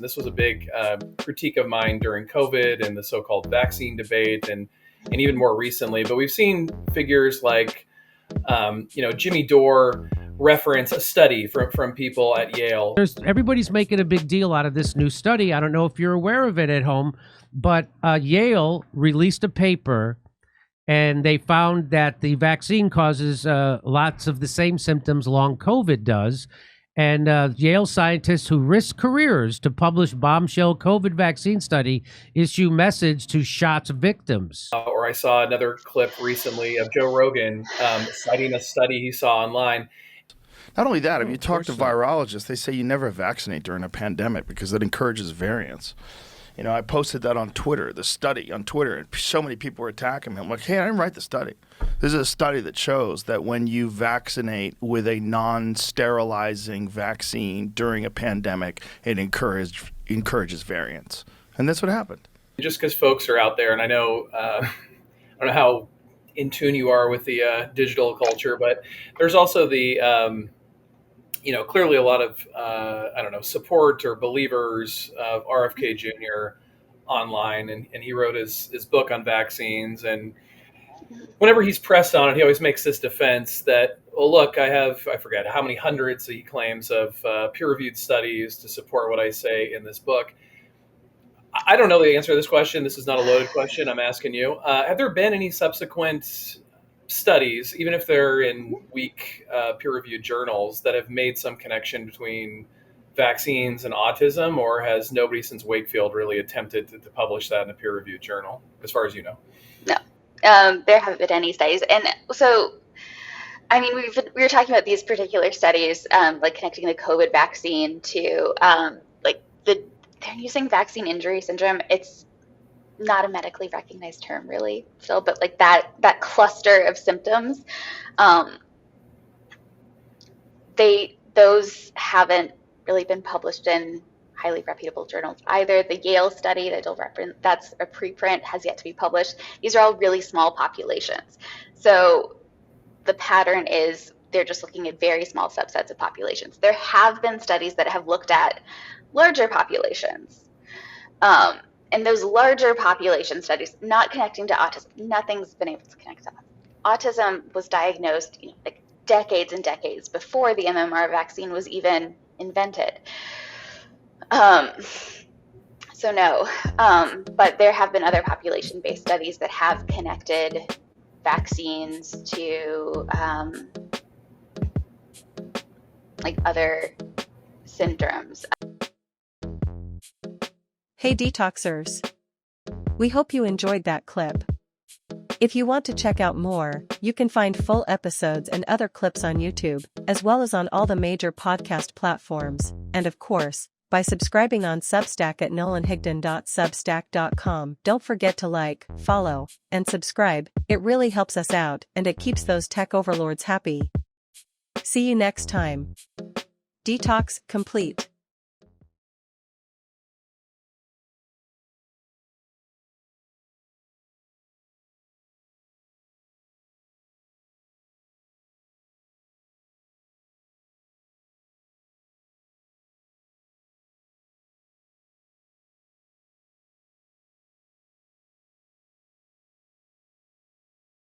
And this was a big critique of mine during COVID and the so-called vaccine debate, and even more recently. But we've seen figures like, Jimmy Dore reference a study from people at Yale. Everybody's making a big deal out of this new study. I don't know if you're aware of it at home, but Yale released a paper, and they found that the vaccine causes lots of the same symptoms long COVID does. And Yale scientists who risk careers to publish bombshell COVID vaccine study issue message to shots victims. Or I saw another clip recently of Joe Rogan citing a study he saw online. Not only that, if you talk to virologists, they say you never vaccinate during a pandemic because it encourages variants. I posted that on Twitter, the study on Twitter, and so many people were attacking me. I'm like, hey, I didn't write the study. This is a study that shows that when you vaccinate with a non-sterilizing vaccine during a pandemic, it encourages variants. And that's what happened. Just because folks are out there, and I know, I don't know how in tune you are with the digital culture, but there's also the, clearly a lot of, support or believers of RFK Jr. online. And he wrote his book on vaccines. And whenever he's pressed on it, he always makes this defense that, well, look, I forget how many hundreds he claims of peer-reviewed studies to support what I say in this book. I don't know the answer to this question. This is not a loaded question. I'm asking you. Have there been any subsequent studies, even if they're in weak peer-reviewed journals, that have made some connection between vaccines and autism, or has nobody since Wakefield really attempted to publish that in a peer-reviewed journal, as far as you know? No, there haven't been any studies. And so, we were talking about these particular studies, like connecting the COVID vaccine to they're using vaccine injury syndrome. It's not a medically recognized term really still, but like that cluster of symptoms, those haven't really been published in highly reputable journals either. The Yale study that you'll reference, that's a preprint, has yet to be published. These are all really small populations. So the pattern is they're just looking at very small subsets of populations. There have been studies that have looked at larger populations. And those larger population studies, not connecting to autism, nothing's been able to connect to autism. Autism was diagnosed, like decades and decades before the MMR vaccine was even invented. So no, but there have been other population-based studies that have connected vaccines to like other syndromes. Hey Detoxers! We hope you enjoyed that clip. If you want to check out more, you can find full episodes and other clips on YouTube, as well as on all the major podcast platforms, and of course, by subscribing on Substack at nolanhigdon.substack.com. Don't forget to like, follow, and subscribe. It really helps us out, and it keeps those tech overlords happy. See you next time. Detox complete.